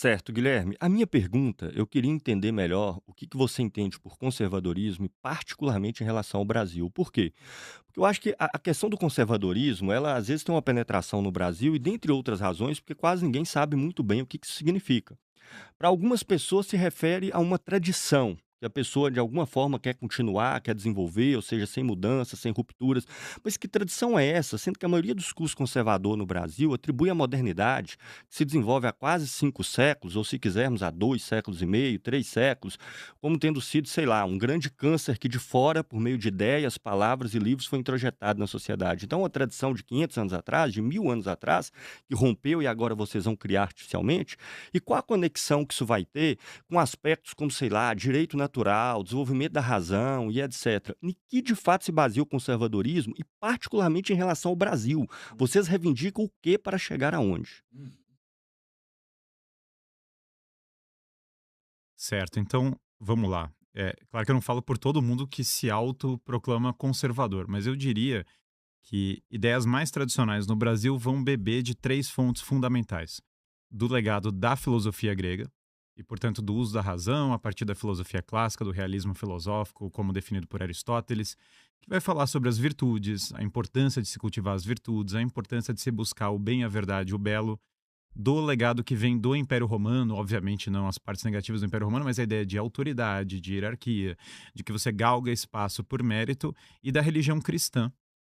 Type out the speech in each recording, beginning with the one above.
Certo, Guilherme. A minha pergunta, eu queria entender melhor o que que você entende por conservadorismo e particularmente em relação ao Brasil. Por quê? Porque eu acho que a questão do conservadorismo, ela às vezes tem uma penetração no Brasil e dentre outras razões, porque quase ninguém sabe muito bem o que que isso significa. Para algumas pessoas se refere a uma tradição, que a pessoa de alguma forma quer continuar, quer desenvolver, ou seja, sem mudanças, sem rupturas. Mas que tradição é essa? Sendo que a maioria dos cursos conservador no Brasil atribui a modernidade, que se desenvolve há quase 5 séculos, ou se quisermos há 2 séculos e meio, 3 séculos, como tendo sido, sei lá, um grande câncer que de fora, por meio de ideias, palavras e livros, foi introjetado na sociedade. Então, uma tradição de 500 anos atrás, de 1000 anos atrás, que rompeu e agora vocês vão criar artificialmente, e qual a conexão que isso vai ter com aspectos como, sei lá, direito natural, desenvolvimento da razão e etcétera? Em que de fato se baseia o conservadorismo e particularmente em relação ao Brasil? Vocês reivindicam o que para chegar aonde? Hum. Certo, então vamos lá. É claro que eu não falo por todo mundo que se autoproclama conservador, mas eu diria que ideias mais tradicionais no Brasil vão beber de três fontes fundamentais: do legado da filosofia grega, e, portanto, do uso da razão a partir da filosofia clássica, do realismo filosófico, como definido por Aristóteles, que vai falar sobre as virtudes, a importância de se cultivar as virtudes, a importância de se buscar o bem, a verdade e o belo, do legado que vem do Império Romano, obviamente não as partes negativas do Império Romano, mas a ideia de autoridade, de hierarquia, de que você galga espaço por mérito, e da religião cristã,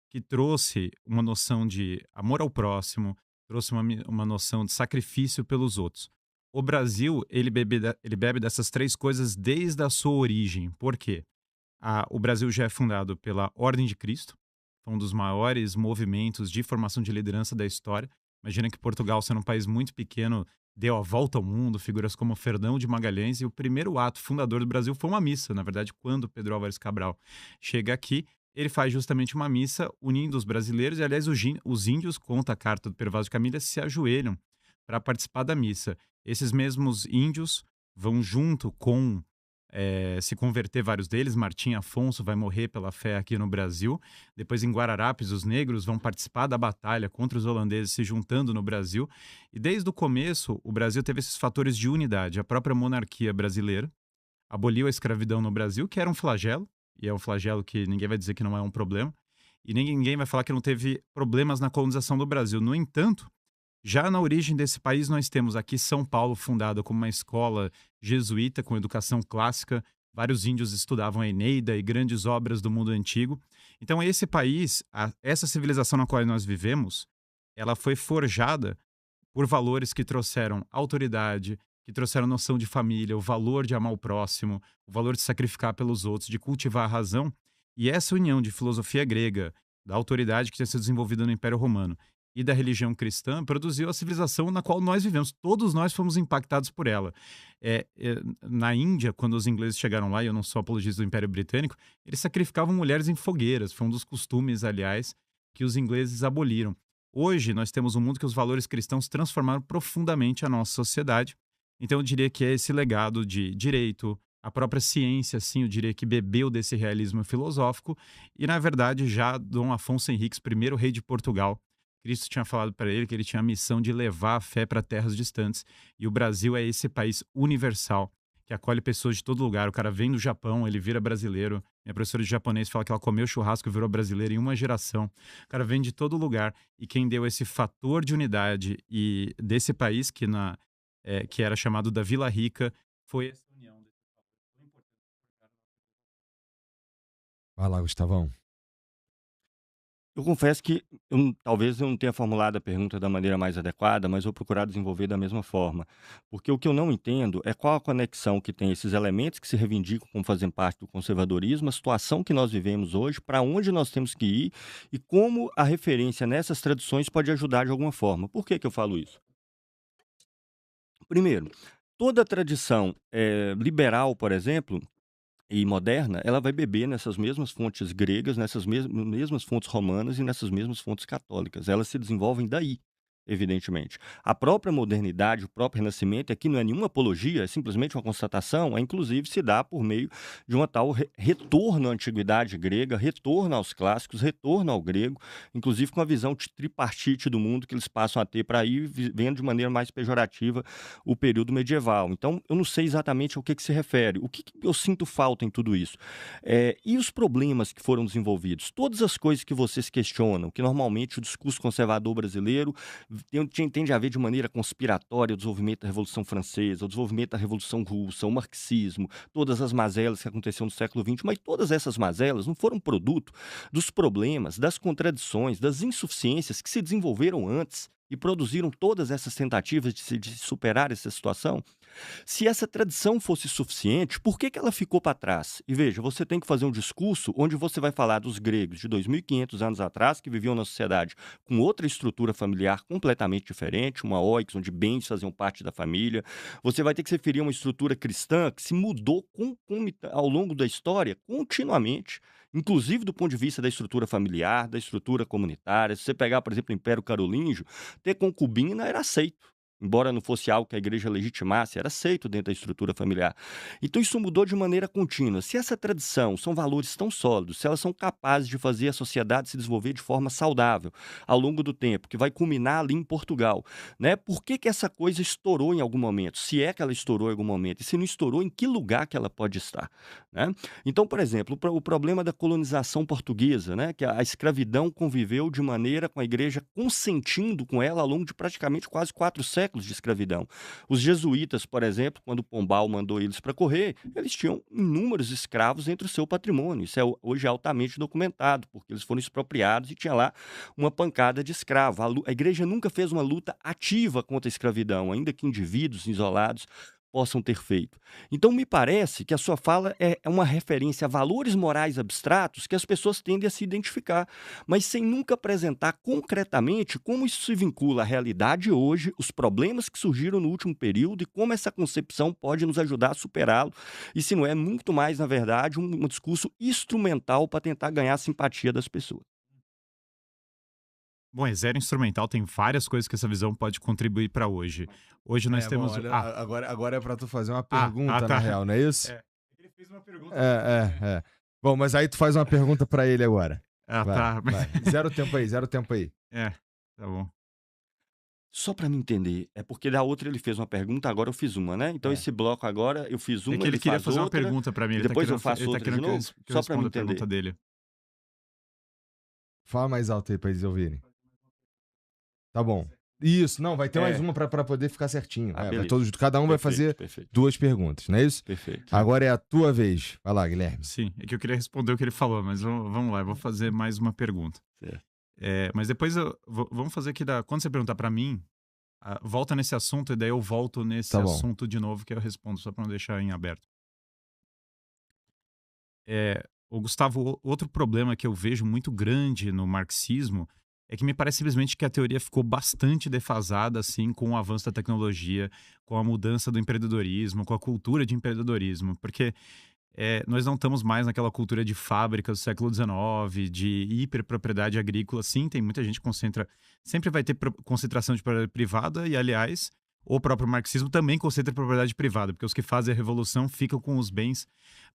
que trouxe uma noção de amor ao próximo, trouxe uma noção de sacrifício pelos outros. O Brasil, ele bebe dessas três coisas desde a sua origem. Por quê? O Brasil já é fundado pela Ordem de Cristo, foi um dos maiores movimentos de formação de liderança da história. Imagina que Portugal, sendo um país muito pequeno, deu a volta ao mundo, figuras como Fernão de Magalhães, e o primeiro ato fundador do Brasil foi uma missa. Na verdade, quando Pedro Álvares Cabral chega aqui, ele faz justamente uma missa unindo os brasileiros, e aliás, os índios, conta a carta do Pervaz de Camilhas, se ajoelham para participar da missa. Esses mesmos índios vão junto com se converter vários deles. Martim Afonso vai morrer pela fé aqui no Brasil. Depois, em Guararapes, os negros vão participar da batalha contra os holandeses, se juntando no Brasil. E desde o começo, o Brasil teve esses fatores de unidade. A própria monarquia brasileira aboliu a escravidão no Brasil, que era um flagelo, e é um flagelo que ninguém vai dizer que não é um problema. E ninguém vai falar que não teve problemas na colonização do Brasil. No entanto, já na origem desse país, nós temos aqui São Paulo, fundada como uma escola jesuíta com educação clássica. Vários índios estudavam a Eneida e grandes obras do mundo antigo. Então, esse país, essa civilização na qual nós vivemos, ela foi forjada por valores que trouxeram autoridade, que trouxeram noção de família, o valor de amar o próximo, o valor de sacrificar pelos outros, de cultivar a razão. E essa união de filosofia grega, da autoridade que tinha sido desenvolvida no Império Romano e da religião cristã, produziu a civilização na qual nós vivemos. Todos nós fomos impactados por ela. Na Índia, quando os ingleses chegaram lá, e eu não sou apologista do Império Britânico, eles sacrificavam mulheres em fogueiras. Foi um dos costumes, aliás, que os ingleses aboliram. Hoje, nós temos um mundo que os valores cristãos transformaram profundamente a nossa sociedade. Então, eu diria que é esse legado de direito, a própria ciência, sim, eu diria que bebeu desse realismo filosófico. E, na verdade, já Dom Afonso Henriques, primeiro rei de Portugal, Cristo tinha falado para ele que ele tinha a missão de levar a fé para terras distantes. E o Brasil é esse país universal que acolhe pessoas de todo lugar. O cara vem do Japão, ele vira brasileiro. Minha professora de japonês fala que ela comeu churrasco e virou brasileira em uma geração. O cara vem de todo lugar. E quem deu esse fator de unidade e desse país que era chamado da Vila Rica foi essa união desses fatores tão importantes que forjaram a nossa. Vai lá, Gustavão. Eu confesso que talvez eu não tenha formulado a pergunta da maneira mais adequada, mas vou procurar desenvolver da mesma forma. Porque o que eu não entendo é qual a conexão que tem esses elementos que se reivindicam como fazem parte do conservadorismo, a situação que nós vivemos hoje, para onde nós temos que ir e como a referência nessas tradições pode ajudar de alguma forma. Por que que eu falo isso? Primeiro, toda tradição liberal, por exemplo, e moderna, ela vai beber nessas mesmas fontes gregas, nessas mesmas fontes romanas e nessas mesmas fontes católicas. Elas se desenvolvem daí. evidentemente. A própria modernidade, o próprio renascimento, aqui não é nenhuma apologia, é simplesmente uma constatação, inclusive se dá por meio de uma tal retorno à antiguidade grega, retorno aos clássicos, retorno ao grego, inclusive com a visão de tripartite do mundo que eles passam a ter para ir vendo de maneira mais pejorativa o período medieval. Então, eu não sei exatamente ao que se refere. O que eu sinto falta em tudo isso? E os problemas que foram desenvolvidos? Todas as coisas que vocês questionam, que normalmente o discurso conservador brasileiro tende a ver de maneira conspiratória o desenvolvimento da Revolução Francesa, o desenvolvimento da Revolução Russa, o marxismo, todas as mazelas que aconteceram no século XX, mas todas essas mazelas não foram produto dos problemas, das contradições, das insuficiências que se desenvolveram antes e produziram todas essas tentativas de superar essa situação? Se essa tradição fosse suficiente, por que ela ficou para trás? E veja, você tem que fazer um discurso onde você vai falar dos gregos de 2.500 anos atrás, que viviam na sociedade com outra estrutura familiar completamente diferente, uma oix, onde bens faziam parte da família. Você vai ter que se referir a uma estrutura cristã que se mudou ao longo da história continuamente, inclusive do ponto de vista da estrutura familiar, da estrutura comunitária. Se você pegar, por exemplo, o Império Carolíngio, ter concubina era aceito. Embora não fosse algo que a igreja legitimasse, era aceito dentro da estrutura familiar. Então isso mudou de maneira contínua. Se essa tradição são valores tão sólidos, se elas são capazes de fazer a sociedade se desenvolver de forma saudável ao longo do tempo, que vai culminar ali em Portugal, né? Por que essa coisa estourou em algum momento? Se é que ela estourou em algum momento, e se não estourou, em que lugar que ela pode estar, né? Então, por exemplo, o problema da colonização portuguesa, né? Que a escravidão conviveu de maneira com a igreja consentindo com ela ao longo de praticamente quase 4 séculos de escravidão. Os jesuítas, por exemplo, quando Pombal mandou eles para correr, eles tinham inúmeros escravos entre o seu patrimônio. Isso é hoje altamente documentado, porque eles foram expropriados e tinha lá uma pancada de escravo. A igreja nunca fez uma luta ativa contra a escravidão, ainda que indivíduos isolados possam ter feito. Então, me parece que a sua fala é uma referência a valores morais abstratos que as pessoas tendem a se identificar, mas sem nunca apresentar concretamente como isso se vincula à realidade hoje, os problemas que surgiram no último período e como essa concepção pode nos ajudar a superá-lo, e se não é muito mais, na verdade, um discurso instrumental para tentar ganhar a simpatia das pessoas. Bom, é zero instrumental, tem várias coisas que essa visão pode contribuir para hoje. Hoje nós Bom, temos. olha, Ah, agora é pra tu fazer uma ah, pergunta, tá. na real, não é isso? É. Ele fez uma pergunta. É. Bom, mas aí tu faz uma pergunta pra ele agora. Ah, Vai, tá. vai. Zero tempo aí. É, tá bom. Só para me entender, é porque da outra ele fez uma pergunta, agora eu fiz uma, né? Então É. esse bloco agora eu fiz É uma, que ele ele queria faz fazer uma outra, pergunta para mim. e Ele tá depois eu querendo, faço ele tá outra de querendo que novo? que eu Só para me responda a entender. pergunta dele. Fala mais alto aí pra eles ouvirem. Tá bom. Isso, não, vai ter mais É. uma pra poder ficar certinho. Ah, Vai beleza. cada um vai Perfeito, fazer perfeito, 2 perguntas, não é isso? perfeito. Agora é a tua vez. Vai lá, Guilherme. Sim, é que eu queria responder o que ele falou, mas vamos lá, eu vou fazer mais uma pergunta. Certo. Mas depois vamos fazer aqui quando você perguntar para mim, volta nesse assunto e daí eu volto nesse Tá bom. assunto de novo que eu respondo, só para não deixar em aberto. O Gustavo, outro problema que eu vejo muito grande no marxismo é que me parece simplesmente que a teoria ficou bastante defasada assim com o avanço da tecnologia, com a mudança do empreendedorismo, com a cultura de empreendedorismo, porque nós não estamos mais naquela cultura de fábrica do século XIX, de hiperpropriedade agrícola. Sim, tem muita gente que concentra. Sempre vai ter concentração de propriedade privada, e, aliás, o próprio marxismo também concentra propriedade privada, porque os que fazem a revolução ficam com os bens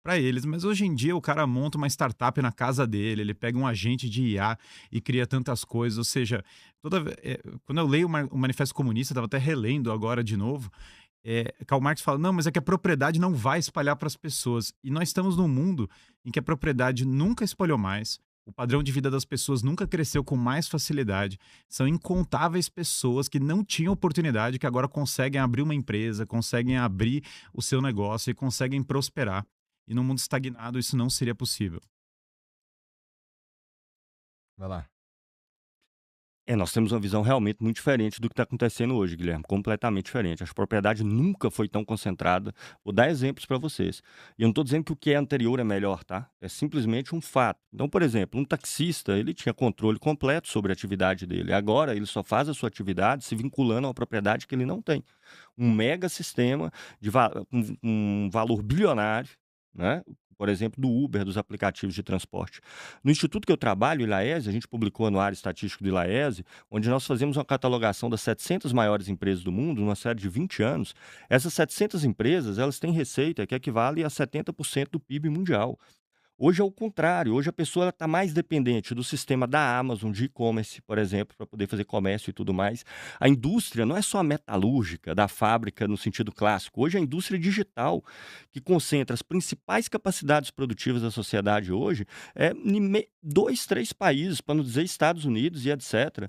para eles. Mas hoje em dia o cara monta uma startup na casa dele, ele pega um agente de IA e cria tantas coisas. Ou seja, quando eu leio o Manifesto Comunista, estava até relendo agora de novo. Karl Marx fala, não, mas é que a propriedade não vai espalhar para as pessoas. E nós estamos num mundo em que a propriedade nunca espalhou mais, o padrão de vida das pessoas nunca cresceu com mais facilidade. São incontáveis pessoas que não tinham oportunidade, que agora conseguem abrir uma empresa, conseguem abrir o seu negócio e conseguem prosperar. E num mundo estagnado isso não seria possível. Vai lá. Nós temos uma visão realmente muito diferente do que está acontecendo hoje, Guilherme, completamente diferente. A propriedade nunca foi tão concentrada. Vou dar exemplos para vocês. E eu não estou dizendo que o que é anterior é melhor, tá? É simplesmente um fato. Então, por exemplo, um taxista, ele tinha controle completo sobre a atividade dele. Agora, ele só faz a sua atividade se vinculando a uma propriedade que ele não tem. Um mega sistema com um valor bilionário, né? por exemplo, do Uber, dos aplicativos de transporte. No instituto que eu trabalho, o ILAESE, a gente publicou o Anuário Estatístico do ILAESE, onde nós fazemos uma catalogação das 700 maiores empresas do mundo, numa série de 20 anos. Essas 700 empresas, elas têm receita que equivale a 70% do PIB mundial. Hoje é o contrário, hoje a pessoa está mais dependente do sistema da Amazon, de e-commerce, por exemplo, para poder fazer comércio e tudo mais. A indústria não é só a metalúrgica, da fábrica no sentido clássico. Hoje é a indústria digital, que concentra as principais capacidades produtivas da sociedade hoje, em 2, 3 países, para não dizer Estados Unidos e etc.,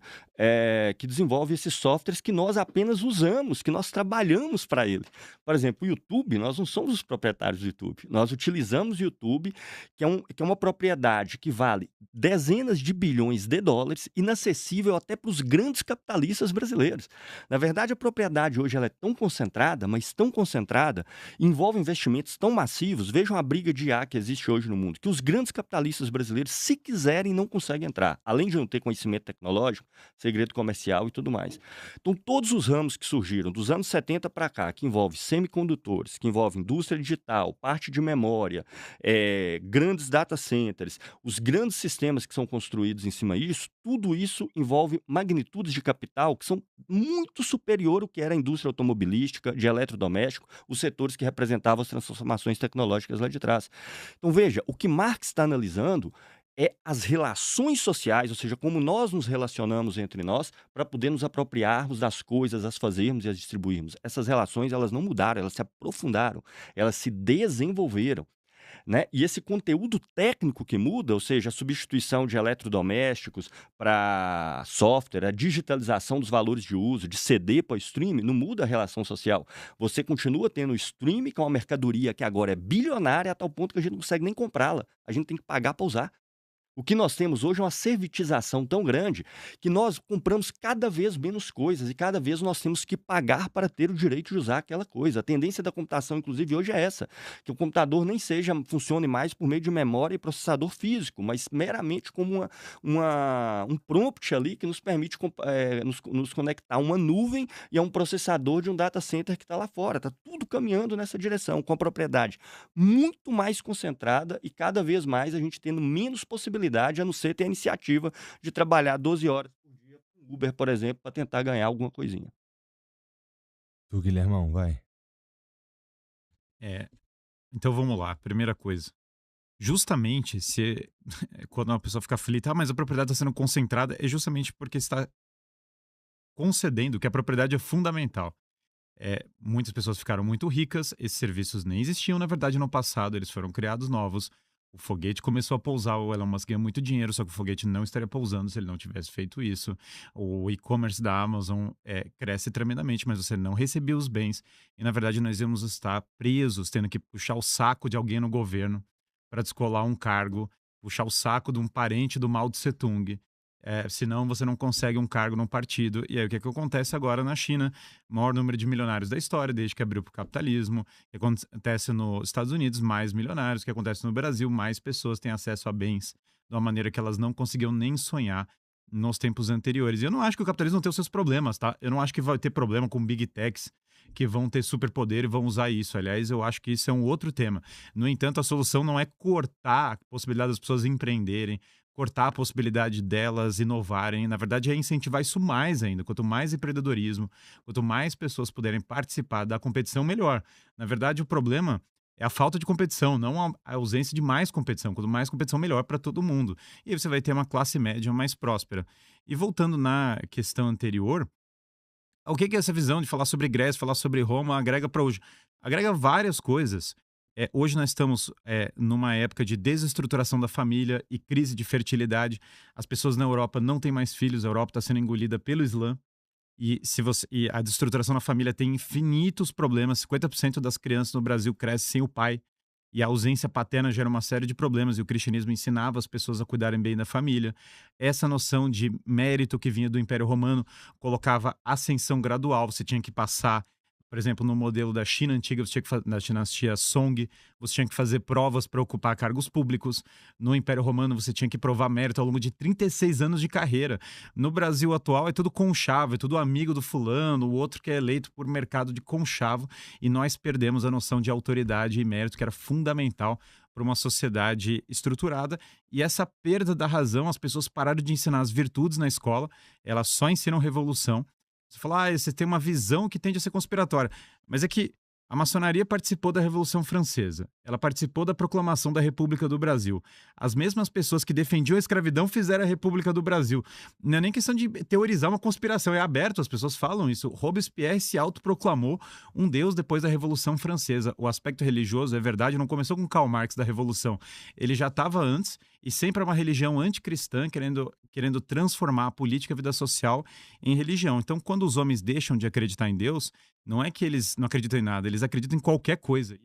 que desenvolve esses softwares que nós apenas usamos, que nós trabalhamos para ele. Por exemplo, o YouTube, nós não somos os proprietários do YouTube. Nós utilizamos o YouTube, que é uma propriedade que vale dezenas de bilhões de dólares, inacessível até para os grandes capitalistas brasileiros. Na verdade, a propriedade hoje ela é tão concentrada, mas tão concentrada, envolve investimentos tão massivos. Vejam a briga de IA que existe hoje no mundo, que os grandes capitalistas brasileiros, se quiserem, não conseguem entrar. Além de não ter conhecimento tecnológico, segredo comercial e tudo mais. Então, todos os ramos que surgiram dos anos 70 para cá, que envolvem semicondutores, que envolvem indústria digital, parte de memória, grandes data centers, os grandes sistemas que são construídos em cima disso, tudo isso envolve magnitudes de capital que são muito superior ao que era a indústria automobilística, de eletrodoméstico, os setores que representavam as transformações tecnológicas lá de trás. Então, veja, o que Marx está analisando é as relações sociais, ou seja, como nós nos relacionamos entre nós para poder nos apropriarmos das coisas, as fazermos e as distribuirmos. Essas relações, elas não mudaram, elas se aprofundaram, elas se desenvolveram, né? E esse conteúdo técnico que muda, ou seja, a substituição de eletrodomésticos para software, a digitalização dos valores de uso, de CD para stream, não muda a relação social. Você continua tendo o stream, que é uma mercadoria que agora é bilionária, a tal ponto que a gente não consegue nem comprá-la. A gente tem que pagar para usar. O que nós temos hoje é uma servitização tão grande que nós compramos cada vez menos coisas e cada vez nós temos que pagar para ter o direito de usar aquela coisa. A tendência da computação, inclusive, hoje é essa, que o computador nem funcione mais por meio de memória e processador físico, mas meramente como um prompt ali que nos permite nos conectar a uma nuvem e a um processador de um data center que está lá fora. Está tudo caminhando nessa direção, com a propriedade muito mais concentrada e cada vez mais a gente tendo menos possibilidade, a não ser ter a iniciativa de trabalhar 12 horas por dia com Uber, por exemplo, para tentar ganhar alguma coisinha. Tu, Guilhermão, vai. É, então vamos lá, primeira coisa. Justamente se quando uma pessoa fica aflita, mas a propriedade está sendo concentrada, é justamente porque está concedendo que a propriedade é fundamental. Muitas pessoas ficaram muito ricas, esses serviços nem existiam, na verdade, no passado, eles foram criados novos. O foguete começou a pousar, o Elon Musk ganha muito dinheiro, só que o foguete não estaria pousando se ele não tivesse feito isso. O e-commerce da Amazon cresce tremendamente, mas você não recebia os bens. E, na verdade, nós íamos estar presos, tendo que puxar o saco de alguém no governo para descolar um cargo, puxar o saco de um parente do Mao Tse Tung. Senão você não consegue um cargo num partido. E aí o que acontece agora na China? Maior número de milionários da história, desde que abriu para o capitalismo. O que acontece nos Estados Unidos, mais milionários. O que acontece no Brasil, mais pessoas têm acesso a bens de uma maneira que elas não conseguiam nem sonhar nos tempos anteriores. E eu não acho que o capitalismo não tem os seus problemas, tá? Eu não acho que vai ter problema com big techs que vão ter superpoder e vão usar isso. Aliás, eu acho que isso é um outro tema. No entanto, a solução não é cortar a possibilidade das pessoas empreenderem, cortar a possibilidade delas inovarem. Na verdade, é incentivar isso mais ainda. Quanto mais empreendedorismo, quanto mais pessoas puderem participar da competição, melhor. Na verdade, o problema é a falta de competição, não a ausência de mais competição. Quanto mais competição, melhor para todo mundo. E aí você vai ter uma classe média mais próspera. E voltando na questão anterior, o que é essa visão de falar sobre Grécia, falar sobre Roma, agrega para hoje? Agrega várias coisas. Hoje nós estamos numa época de desestruturação da família e crise de fertilidade. As pessoas na Europa não têm mais filhos, a Europa está sendo engolida pelo Islã. E a desestruturação da família tem infinitos problemas. 50% das crianças no Brasil crescem sem o pai. E a ausência paterna gera uma série de problemas. E o cristianismo ensinava as pessoas a cuidarem bem da família. Essa noção de mérito que vinha do Império Romano colocava ascensão gradual. Você tinha que passar Por exemplo, no modelo da China antiga, você tinha que na dinastia Song, você tinha que fazer provas para ocupar cargos públicos. No Império Romano, você tinha que provar mérito ao longo de 36 anos de carreira. No Brasil atual, é tudo conchavo, é tudo amigo do fulano, o outro que é eleito por mercado de conchavo, e nós perdemos a noção de autoridade e mérito, que era fundamental para uma sociedade estruturada. E essa perda da razão, as pessoas pararam de ensinar as virtudes na escola, elas só ensinam revolução. Você fala, você tem uma visão que tende a ser conspiratória. Mas é que a maçonaria participou da Revolução Francesa. Ela participou da proclamação da República do Brasil. As mesmas pessoas que defendiam a escravidão fizeram a República do Brasil. Não é nem questão de teorizar uma conspiração, é aberto, as pessoas falam isso. Robespierre se autoproclamou um deus depois da Revolução Francesa. O aspecto religioso, é verdade, não começou com Karl Marx da Revolução. Ele já estava antes, e sempre é uma religião anticristã, querendo transformar a política e a vida social em religião. Então, quando os homens deixam de acreditar em Deus, não é que eles não acreditam em nada, eles acreditam em qualquer coisa.